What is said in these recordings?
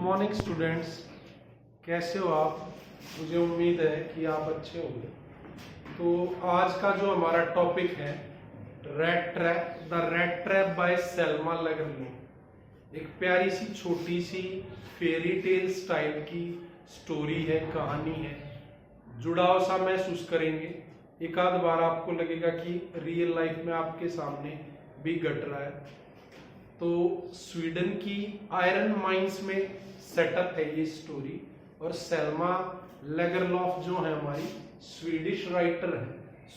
Morning students, कैसे हो आप। मुझे उम्मीद है कि आप अच्छे होंगे। तो आज का जो हमारा टॉपिक है red trap, the red trap by Selma Lagerlof. एक प्यारी सी छोटी सी फेरी टेल स्टाइल की स्टोरी है, कहानी है। जुड़ाव सा महसूस करेंगे। एक आध बार आपको लगेगा कि रियल लाइफ में आपके सामने भी घट रहा है। तो स्वीडन की आयरन माइंस में सेटअप है ये स्टोरी। और सेल्मा लेगरलॉफ जो है हमारी स्वीडिश राइटर है।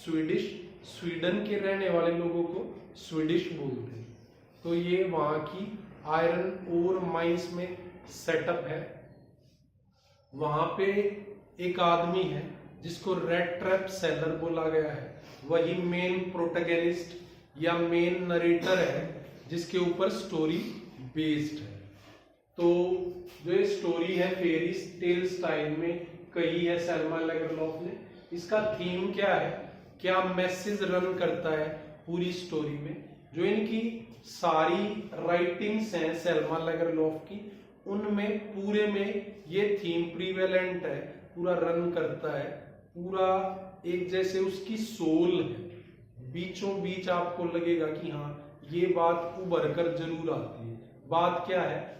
स्वीडन के रहने वाले लोगों को स्वीडिश बोलते हैं। तो ये वहां की आयरन ओर माइंस में सेटअप है। वहां पे एक आदमी है जिसको रेड ट्रैप सेलर बोला गया है। वही मेन प्रोटैगनिस्ट या मेन नरेटर है जिसके ऊपर स्टोरी बेस्ड है। तो जो ये स्टोरी है फेरी टेल स्टाइल में कही है सेल्मा लेगरलॉफ ने। इसका थीम क्या है, क्या मैसेज रन करता है पूरी स्टोरी में। जो इनकी सारी राइटिंग्स हैं सेल्मा लेगरलॉफ की, उनमें पूरे में ये थीम प्रीवेलेंट है, पूरा रन करता है। पूरा एक जैसे उसकी सोल है। बीचों बीच आपको लगेगा कि हाँ ये बात उभर कर जरूर आती है। बात क्या है,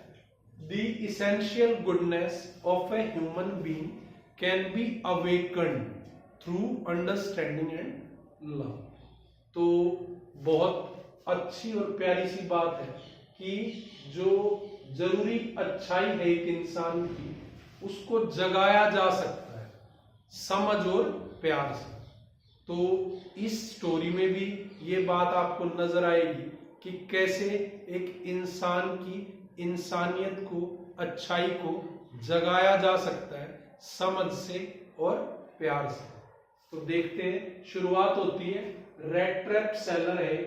the essential goodness of a human being can be awakened through understanding and love. तो बहुत अच्छी और प्यारी सी बात है कि जो जरूरी अच्छाई है एक इंसान की, उसको जगाया जा सकता है समझ और प्यार से। तो इस स्टोरी में भी ये बात आपको नजर आएगी कि कैसे एक इंसान की इंसानियत को, अच्छाई को जगाया जा सकता है समझ से और प्यार से। तो देखते हैं, शुरुआत होती है। रेड ट्रैप सेलर है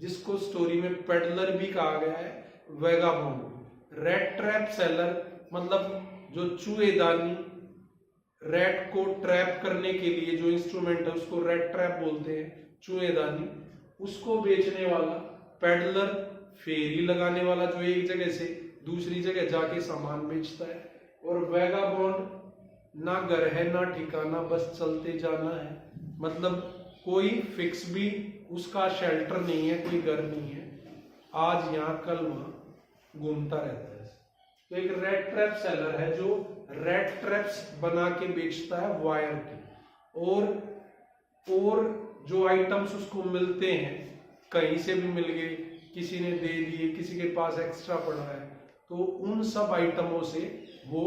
जिसको स्टोरी में पेडलर भी कहा गया है, वेगाबॉन्ड। रेड ट्रैप सेलर मतलब जो चूहेदानी, रेड को ट्रैप करने के लिए जो इंस्ट्रूमेंट है उसको रेड ट्रैप बोलते हैं, चूहेदानी। उसको बेचने वाला, पेडलर फेरी लगाने वाला जो एक जगह से दूसरी जगह जाके सामान बेचता है। और वेगाबॉन्ड ना घर है ना ठिकाना, बस चलते जाना है। मतलब कोई फिक्स भी उसका शेल्टर नहीं है, कोई घर नहीं है, आज यहाँ कल वहां घूमता रहता है। तो एक रेड ट्रैप सेलर है जो रेड ट्रैप्स बना के बेचता है वायर के। और जो आइटम्स उसको मिलते हैं, कहीं से भी मिल गए, किसी ने दे दिए, किसी के पास एक्स्ट्रा पड़ा है, तो उन सब आइटमों से वो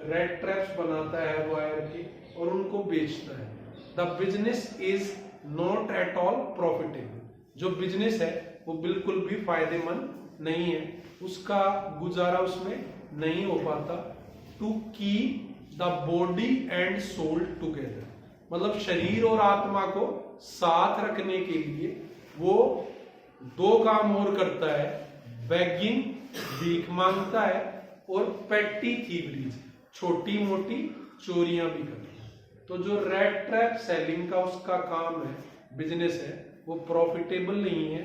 रेड ट्रैप्स बनाता है वायर के और उनको बेचता है। The business is not at all profitable. जो बिजनेस है वो बिल्कुल भी फायदेमंद नहीं है, उसका गुजारा उसमें नहीं हो पाता। To keep the body and soul together, मतलब शरीर और आत्मा को साथ रखने के लिए वो दो काम और करता है, बेगिंग, भीख मांगता है, और पेटी थीवरीज, छोटी मोटी चोरियां भी करता है। तो जो रेड ट्रैप सेलिंग का उसका काम है, बिजनेस है, वो प्रॉफिटेबल नहीं है।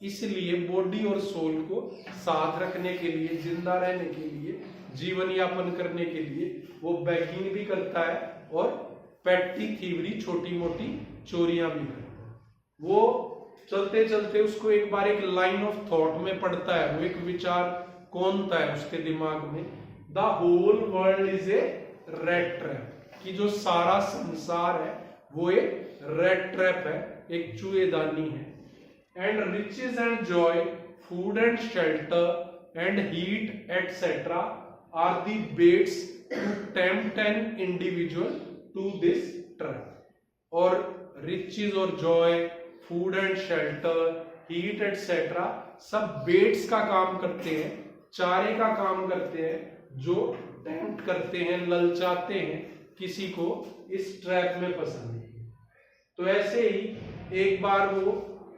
इसलिए बॉडी और सोल को साथ रखने के लिए, जिंदा रहने के लिए, जीवन यापन करने के लिए वो बैगिंग भी करता है और पेटी थीवरी, छोटी मोटी चोरियां भी करता है। वो चलते चलते उसको एक बार एक लाइन ऑफ थॉट में पड़ता है, वो एक विचार कौनता है उसके दिमाग में, the whole world is a rat trap, कि जो सारा संसार है वो एक रेड ट्रैप है, एक चूहेदानी है। And riches and joy, food and shelter and heat etcetera are the baits to tempt an individual to this trap. और रिचेस और joy, food and shelter, heat etcetera सब बेट्स का काम करते हैं, चारे का काम करते हैं, जो टेम्प्ट करते हैं, ललचाते हैं किसी को इस ट्रैप में फंसाने की। तो ऐसे ही एक बार वो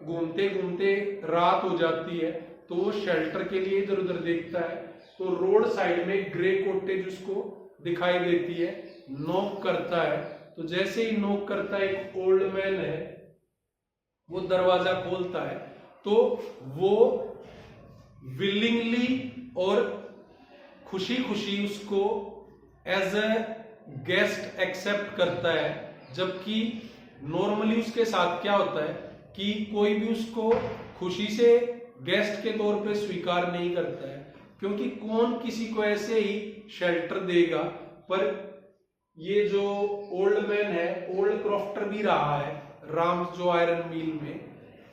घूमते घूमते रात हो जाती है, तो वो शेल्टर के लिए इधर उधर देखता है। तो रोड साइड में ग्रे कॉटेज उसको दिखाई देती है, नॉक करता है। तो जैसे ही नॉक करता है, एक ओल्ड मैन है, वो दरवाजा खोलता है। तो वो विलिंगली और खुशी खुशी उसको एज ए गेस्ट एक्सेप्ट करता है, जबकि नॉर्मली उसके साथ क्या होता है कि कोई भी उसको खुशी से गेस्ट के तौर पे स्वीकार नहीं करता है, क्योंकि कौन किसी को ऐसे ही शेल्टर देगा। पर ये जो ओल्ड मैन है, ओल्ड क्रॉफ्टर भी रहा है राम जो आयरन मिल में,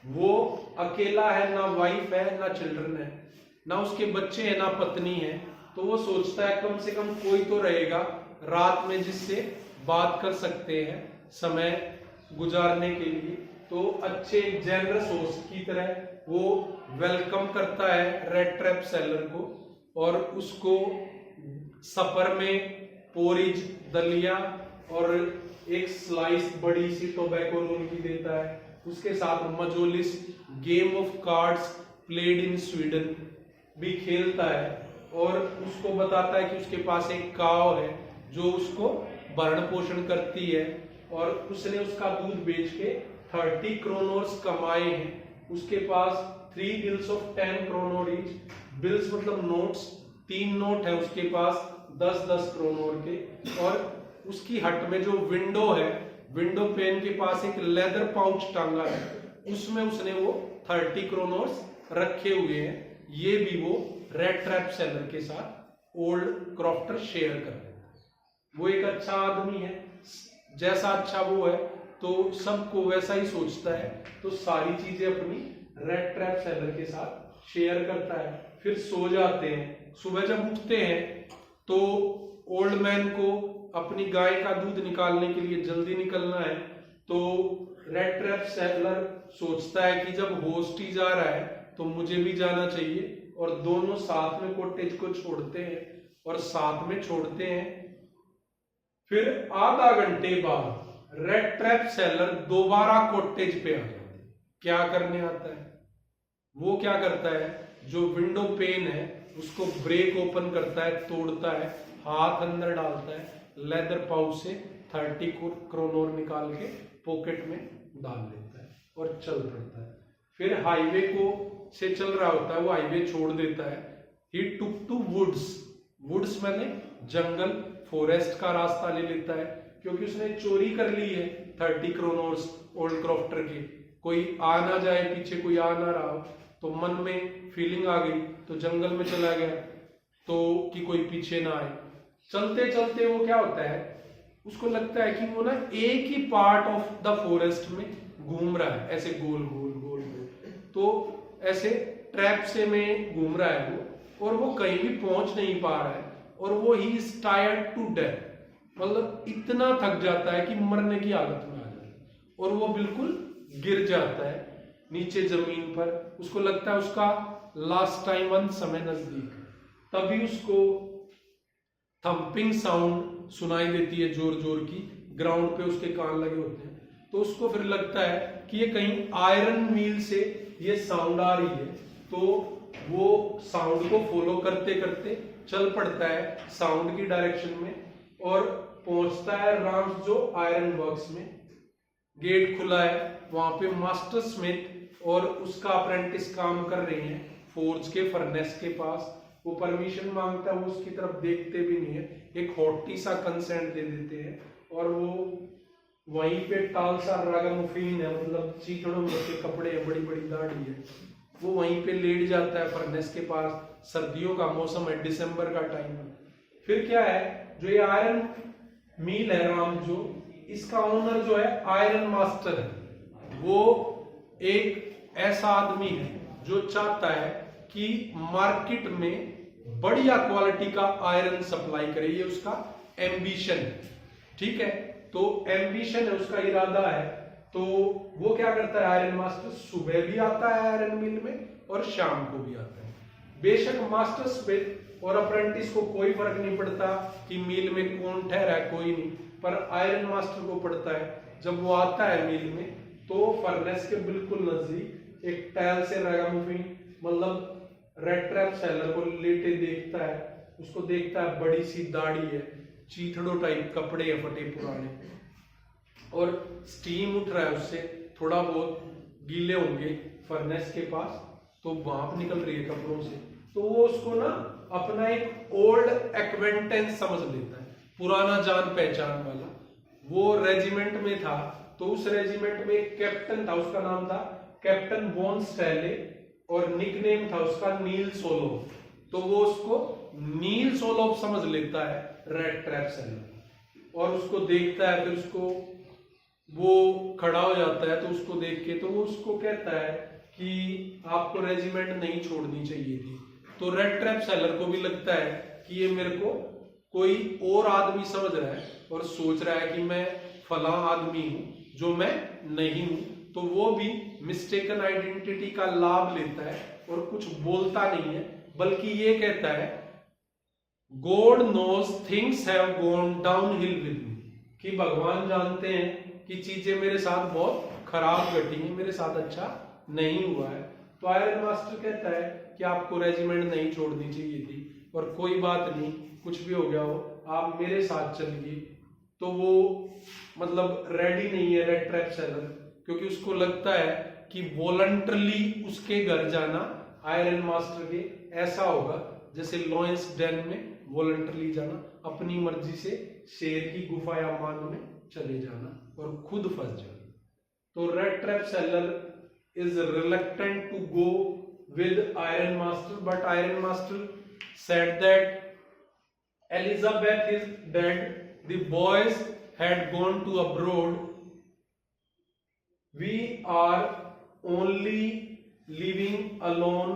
वो अकेला है, ना वाइफ है ना चिल्ड्रन है, ना उसके बच्चे हैं ना पत्नी है। तो वो सोचता है कम से कम कोई तो रहेगा रात में जिससे बात कर सकते हैं समय गुजारने के लिए। तो अच्छे जेनरस होस्ट की तरह वो वेलकम करता है रेड ट्रैप सेलर को, और उसको सफर में पोरिज, दलिया और एक स्लाइस बड़ी सी टोबैको रोल की देता है। उसके साथ मजोलिस game of cards played in Sweden भी खेलता है, और उसको बताता है कि उसके पास एक काव है जो उसको भरण पोषण करती है, और उसने उसका दूध बेच के 30 क्रोनोर्स कमाए हैं। उसके पास 3 bills of 10 kronor each, bills मतलब नोट्स, 3 नोट है उसके पास 10-10 क्रोनोर के। और उसकी हट में जो विंडो है, विंडो पेन के पास एक लेदर पाउच टांगा है, उसमें उसने वो 30 क्रोनोर्स रखे हुए हैं। ये भी वो रेड ट्रैप सेलर के साथ ओल्ड क्रॉफ्टर शेयर कर रहे हैं। वो एक अच्छा आदमी है, जैसा अच्छा वो है तो सबको वैसा ही सोचता है, तो सारी चीजें अपनी रेड ट्रैप सेलर के साथ शेयर करता है। फिर सो जाते हैं। सुबह जब उठते हैं तो ओल्ड मैन को अपनी गाय का दूध निकालने के लिए जल्दी निकलना है, तो रेड ट्रैप सेलर सोचता है कि जब होस्ट ही जा रहा है तो मुझे भी जाना चाहिए, और दोनों साथ में कॉटेज को छोड़ते हैं और साथ में छोड़ते हैं। फिर आधा घंटे बाद रेड ट्रैप सेलर दोबारा कॉटेज पे आ जाता है। क्या करने आता है? वो क्या करता है, जो विंडो पेन है उसको ब्रेक ओपन करता है, तोड़ता है, हाथ अंदर डालता है, लेदर पाउच से 30 क्रोनोर निकाल के पॉकेट में डाल लेता है और चल पड़ता है। फिर हाईवे को से चल रहा होता है, वो हाईवे छोड़ देता है। ही टुक टू वुड्स, वुड्स मैंने जंगल, फॉरेस्ट का रास्ता ले लेता है, क्योंकि उसने चोरी कर ली है 30 क्रोनोर्स ओल्ड क्रॉफ्टर के। कोई आ ना जाए, पीछे कोई आ ना रहा, तो मन में फीलिंग आ गई तो जंगल में चला गया, तो कि कोई पीछे ना आए। चलते चलते वो क्या होता है, उसको लगता है कि वो ना एक ही पार्ट ऑफ द फॉरेस्ट में घूम रहा है, ऐसे गोल गोल गोल गोल, तो ऐसे ट्रैप से में घूम रहा है वो, और वो कहीं भी पहुंच नहीं पा रहा है, और वो he is tired to death, मतलब इतना थक जाता है कि मरने की हालत में आ जाता है, और वो बिल्कुल गिर जाता है नीचे जमीन पर। उसको लगता है उसका लास्ट टाइम अंत समय नजदीक। तभी उसको थंपिंग साउंड सुनाई देती है जोर जोर की, ग्राउंड पे उसके कान लगे होते हैं, तो उसको फिर लगता है कि ये कहीं आयरन मिल से ये साउंड आ रही है। तो वो साउंड को फॉलो करते करते चल पड़ता है साउंड की डायरेक्शन में, और पहुंचता है राम्स जो आयरन वर्क्स में। गेट खुला है, वहां पे मास्टर स्मिथ और उसका अप्रेंटिस काम कर रहे हैं फोर्ज के फर्नेस के पास। वो परमिशन मांगता है, वो उसकी तरफ देखते भी नहीं है, एक हॉटी सा कंसेंट दे देते हैं, और वो वहीं पे टाल सा रागामुफीन है, मतलब चीथड़ों में के कपड़े है, बड़ी बड़ी दाढ़ी है, वो वहीं पे लेट जाता है फर्नेस के पास। सर्दियों का मौसम है, दिसंबर का टाइम है। फिर क्या है, जो ये आयरन मिल है राम जो, इसका ओनर जो है आयरन मास्टर है। वो एक ऐसा आदमी है जो चाहता है कि मार्केट में बढ़िया क्वालिटी का आयरन सप्लाई करे, ये उसका एम्बिशन है। ठीक है, तो एम्बिशन है, उसका इरादा है। तो वो क्या करता है आयरन मास्टर, सुबह भी आता है आयरन मिल में और शाम को भी आता है। बेशक मास्टर स्मिथ और अप्रेंटिस को कोई फर्क नहीं पड़ता कि मिल में कौन ठहरा है, कोई नहीं, पर आयरन मास्टर को पड़ता है। जब वो आता है मिल में तो फर्नेस के बिल्कुल नजदीक एक टैल से रगामुफिन, मतलब रेड ट्रैप सेलर को लेटे देखता है। उसको देखता है, बड़ी सी दाढ़ी है, चीथड़ो टाइप कपड़े है फटे पुराने, और स्टीम उठ रहा है उससे, थोड़ा बहुत गीले होंगे फर्नेस के पास, तो भाप निकल रही है कपड़ों से। तो वो उसको ना अपना एक ओल्ड एक्वेंटेंस समझ लेता है, पुराना जान पहचान वाला। वो रेजिमेंट में था, तो उस रेजिमेंट में एक कैप्टन था, उसका नाम था कैप्टन वॉन स्टैले, और निकनेम था उसका नील सोलोव। तो वो उसको नील सोलोव समझ लेता है रेड ट्रैप सेलर, और उसको देखता है। फिर उसको वो खड़ा हो जाता है, तो उसको देख के तो वो उसको कहता है कि आपको रेजिमेंट नहीं छोड़नी चाहिए थी। तो रेड ट्रैप सेलर को भी लगता है कि ये मेरे को कोई और आदमी समझ रहा है और सोच रहा है कि मैं फला आदमी हूं जो मैं नहीं हूं। तो वो भी मिस्टेकन आइडेंटिटी का लाभ लेता है और कुछ बोलता नहीं है, बल्कि ये कहता है God knows things have gone downhill with me, कि भगवान जानते हैं कि चीजें मेरे साथ बहुत खराब घटी हैं, मेरे साथ अच्छा नहीं हुआ है। तो आयरन मास्टर कहता है कि आपको रेजिमेंट नहीं छोड़नी चाहिए थी, और कोई बात नहीं, कुछ भी हो गया हो, आप मेरे साथ चलिए। तो वो मतलब रेडी नहीं है रेड ट्रैप सेलर, क्योंकि उसको लगता है कि वॉलंटरली उसके घर जाना आयरन मास्टर के ऐसा होगा जैसे लॉयंस डेन में वॉलंटरली जाना, अपनी मर्जी से शेर की गुफा या मान में चले जाना और खुद फंस जाना। तो rat trap seller is reluctant to go with iron master, but iron master said that Elizabeth is dead, the boys had gone to abroad, we are only living alone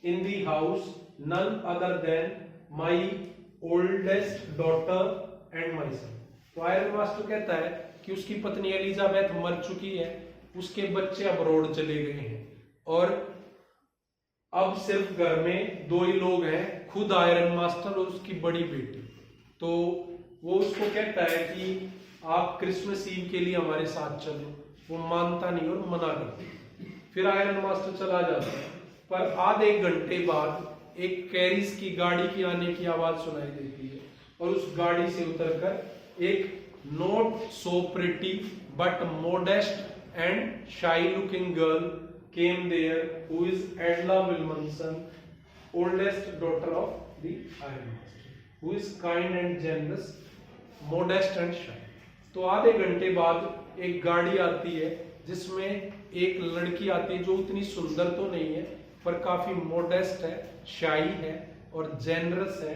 in the house, none other than my oldest daughter and myself. तो iron master कहता है कि उसकी पत्नी Elizabeth मर चुकी है, उसके बच्चे अब्रोड चले गए हैं, और अब सिर्फ घर में दो ही लोग हैं, खुद आयरन मास्टर और उसकी बड़ी बेटी। तो वो उसको कहता है कि आप क्रिसमस ईव के लिए हमारे साथ चलो। वो मानता नहीं और मना करता है। फिर आयरन मास्टर चला जाता है, पर आधे घंटे बाद एक कैरिस की गाड़ी की आने की आवाज सुनाई देती है, और उस गाड़ी से उतरकर एक not so pretty but modest and shy looking girl came there, who is Edla Wilmanson, oldest daughter of the Iron Master, who is kind and generous, modest and shy. तो आधे घंटे बाद एक गाड़ी आती है जिसमें एक लड़की आती है जो उतनी सुंदर तो नहीं है, पर काफी मोडेस्ट है, शाई है और जेनरस है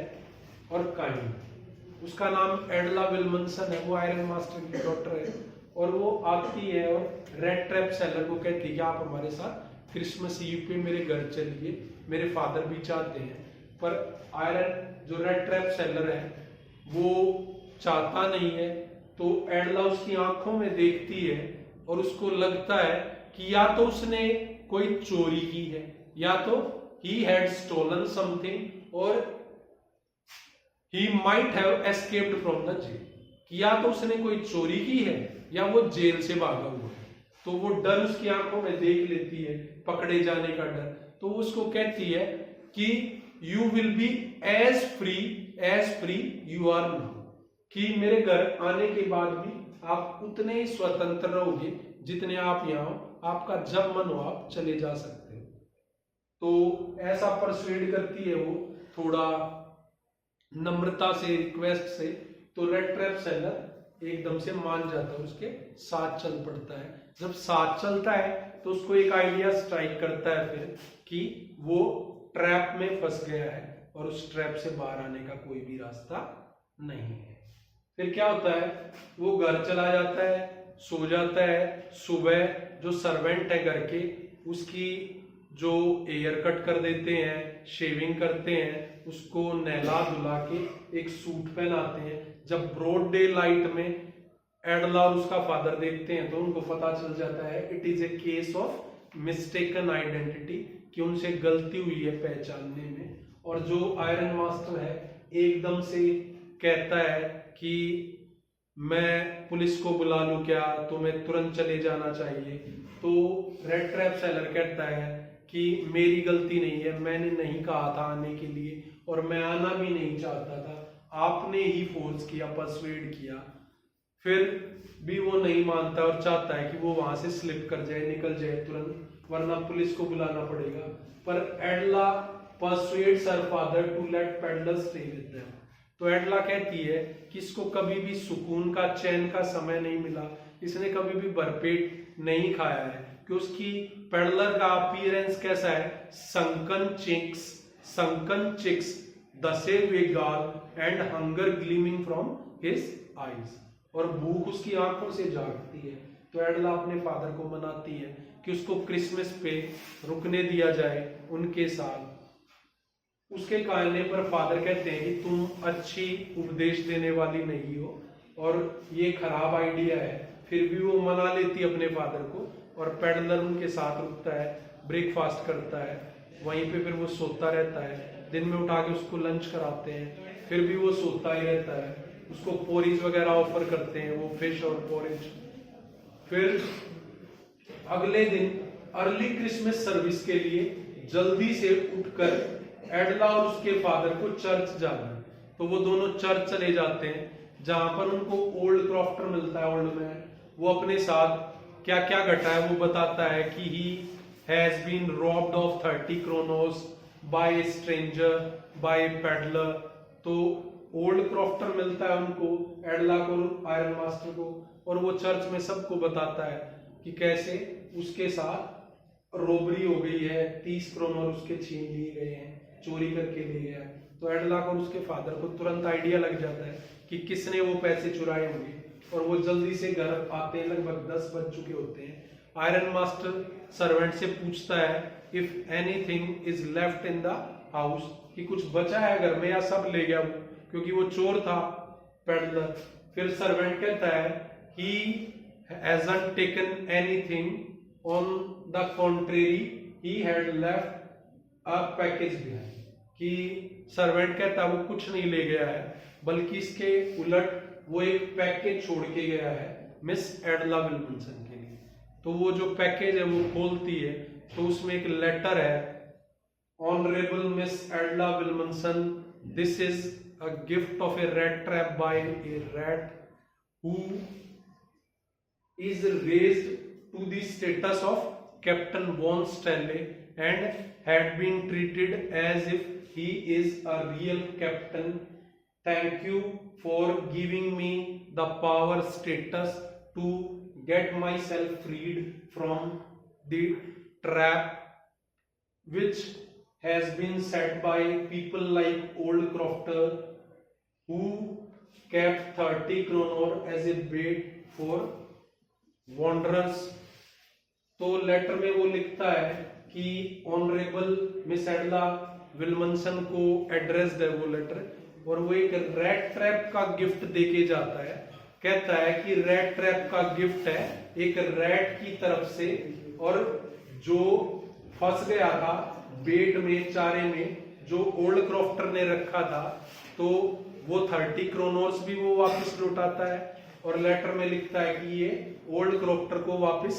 और काइंड। उसका नाम एडला विल्मनसन है, वो आयरन मास्टर की डॉटर है। और वो आती है और रेड ट्रैप सेलर को कहती है कि आप हमारे साथ क्रिसमस ईव पे मेरे घर चलिए, मेरे फादर भी चाहते हैं। पर आयरन जो रेड ट्रैप सेलर है वो चाहता नहीं है। तो एडला उसकी आंखों में देखती है और उसको लगता है कि या तो उसने कोई चोरी की है, या तो ही हैड स्टोलन समथिंग, और he might have escaped from the jail, कि या तो उसने कोई चोरी की है या वो जेल से भागा हुआ है। तो वो डर उसकी आंखों में देख लेती है, पकड़े जाने का डर। तो उसको कहती है कि you will be as free you are now, कि मेरे घर आने के बाद भी आप उतने ही स्वतंत्र रहोगे जितने आप यहाँ हो, आपका जब मन हो आप चले जा सकते हो। तो ऐसा परसुएड करती है वो, थोड़ा नम्रता से, रिक्वेस्ट से। तो रेड ट्रैप सेलर एकदम से मान जाता है, उसके साथ चल पड़ता है। जब साथ चलता है तो उसको एक आइडिया स्ट्राइक करता है फिर कि वो ट्रैप में फंस गया है और उस ट्रैप से बाहर आने का कोई भी रास्ता नहीं है। फिर क्या होता है, वो घर चला जाता है, सो जाता है। सुबह जो सर्वेंट है घर के, उसकी जो एयर कट कर देते हैं, शेविंग करते हैं, उसको नहला धुला के एक सूट पहनाते हैं। जब ब्रॉड डे लाइट में एडला और उसका फादर देखते हैं तो उनको पता चल जाता है it is a case of mistaken identity, कि उनसे गलती हुई है पहचानने में। और जो आयरन मास्टर है एकदम से कहता है कि मैं पुलिस को बुला लूं क्या, तुम्हें तुरंत चले जाना चाहिए। तो रेड ट्रैप सेलर कहता है कि मेरी गलती नहीं है, मैंने नहीं कहा था आने के लिए और मैं आना भी नहीं चाहता था, आपने ही फोर्स किया, परसुएड किया। फिर भी वो नहीं मानता और चाहता है कि वो वहां से स्लिप कर जाए, निकल जाए तुरंत, वरना पुलिस को बुलाना पड़ेगा। पर एडला persuades her father to let Peddler stay with them. तो एडला कहती है कि इसको कभी भी सुकून का, चैन का समय नहीं मिला, इसने कभी भी भरपेट नहीं खाया है, कि उसकी पेडलर का अपीयरेंस कैसा है, sunken cheeks, दसे हुए गाल and hunger gleaming from his eyes, और भूख उसकी आंखों से जागती है। तो एडला अपने फादर को मनाती है कि उसको क्रिसमस पे रुकने दिया जाए उनके साथ। उसके कहने पर फादर कहते हैं कि तुम अच्छी उपदेश देने वाली नहीं हो और ये खराब आइडिया है, फिर भी वो मना लेती है अपने फादर को, और पेडलर उनके साथ रुकता है, ब्रेकफास्ट करता है, वहीं पे फिर वो सोता रहता है। दिन में उठा के उसको लंच कराते हैं, फिर भी वो सोता ही रहता है। उसको पोरीज वगैरह ऑफर करते हैं, वो फिश और पोरेज। फिर अगले दिन अर्ली क्रिसमस सर्विस के लिए जल्दी से उठकर एडला और उसके फादर को चर्च जाना है, तो वो दोनों चर्च चले जाते हैं, जहां पर उनको ओल्ड क्रॉफ्टर मिलता है, ओल्ड मैन। वो अपने साथ क्या क्या घटा है वो बताता है कि he has been robbed of 30 kronor by stranger by peddler. तो ओल्ड क्रॉफ्टर मिलता है उनको, एडला को, आयरन मास्टर को, और वो चर्च में सबको बताता है कि कैसे उसके साथ रोबरी हो गई है, 30 क्रोनर उसके छीन लिए गए हैं, चोरी करके ले गया। तो एडला को और उसके फादर को तुरंत आइडिया लग जाता है कि किसने वो पैसे चुराए होंगे, और वो जल्दी से घर आते हैं। लगभग 10 बज चुके होते हैं। आयरन मास्टर सर्वेंट से पूछता है if anything is left in the house, कि कुछ बचा है घर में या सब ले गया वो, क्योंकि वो चोर था पेडलर। फिर सर्वेंट कहता है he hasn't taken anything, on the contrary he had left a package behind, कि सर्वेंट कहता है वो कुछ नहीं ले गया है, बल्कि इसके उलट वो एक पैकेज छोड़ के गया है मिस एडला विल्मनसन के लिए। तो वो जो पैकेज है वो खोलती है, तो उसमें एक लेटर है, honourable Miss Edla Willmansson, this is a gift of a rat trap by a rat who is raised to the status of Captain von Stanley and had been treated as if he is a real captain. Thank you for giving me the power status to get myself freed from the trap which has been set by people like Old Crofter, who kept 30 kronor as a bait for wanderers। तो letter में वो लिखता है कि honourable Miss Edla विल्मनसन को addressed है वो letter, और वो एक रैट ट्रैप का गिफ्ट देके जाता है। कहता है कि रैट ट्रैप का गिफ्ट है एक रैट की तरफ से, और जो फंस गया था बेट में, चारे में, जो ओल्ड क्रॉफ्टर ने रखा था, तो वो 30 क्रोनोर्स भी वो वापस लौटाता है, और लेटर में लिखता है कि ये ओल्ड क्रॉफ्टर को वापस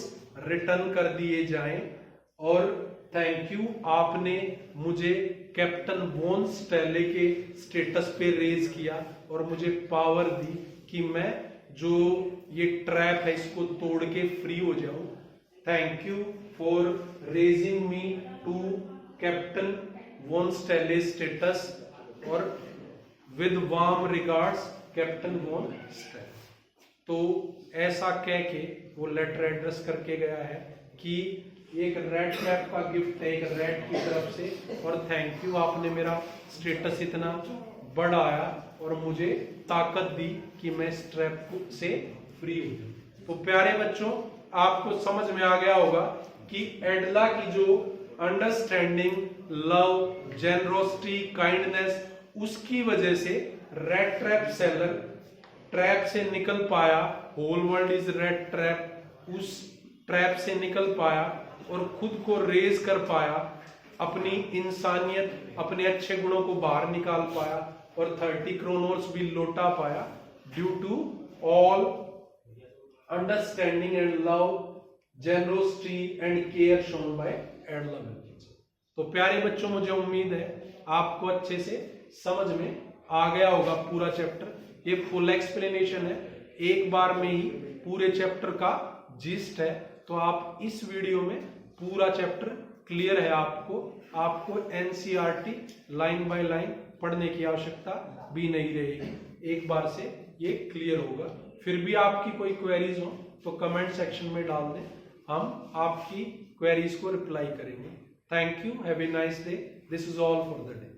रिटर्न कर दिए जाएं, और थैंक यू, आपने मुझे कैप्टन वॉन स्टैले के स्टेटस पे रेज किया और मुझे पावर दी कि मैं जो ये ट्रैप है इसको तोड़ के फ्री हो जाऊं। Thank you for raising me to captain von Stahle status, और with warm regards captain von Stahle. तो ऐसा कह के वो लेटर एड्रेस करके गया है कि एक रैट ट्रैप का गिफ्ट है एक रैट की तरफ से, और थैंक यू, आपने मेरा स्टेटस इतना बढ़ाया और मुझे ताकत दी कि मैं इस ट्रैप से फ्री हो जाऊं। तो प्यारे बच्चों, आपको समझ में आ गया होगा कि एडला की जो अंडरस्टैंडिंग, लव, जेनरोसिटी, काइंडनेस, उसकी वजह से रैट ट्रैप सेलर ट्रैप से निकल पाया। Whole world is rat trap, उस ट्रैप से निकल पाया और खुद को रेज कर पाया, अपनी इंसानियत, अपने अच्छे गुणों को बाहर निकाल पाया, और 30 क्रोनोर्स भी लौटा पाया, due to all understanding and love, generosity and care shown by Edla Willmansson. तो प्यारे बच्चों, मुझे उम्मीद है आपको अच्छे से समझ में आ गया होगा पूरा चैप्टर। ये फुल एक्सप्लेनेशन है, एक बार में ही पूरे चैप्टर का जिस्ट है, तो आप इस वीडियो में पूरा चैप्टर क्लियर है आपको एनसीईआरटी लाइन बाय लाइन पढ़ने की आवश्यकता भी नहीं रहेगी, एक बार से ये क्लियर होगा। फिर भी आपकी कोई क्वेरीज हो तो कमेंट सेक्शन में डाल दें, हम आपकी क्वेरीज को रिप्लाई करेंगे। Thank you, have a nice day, this is all for the day.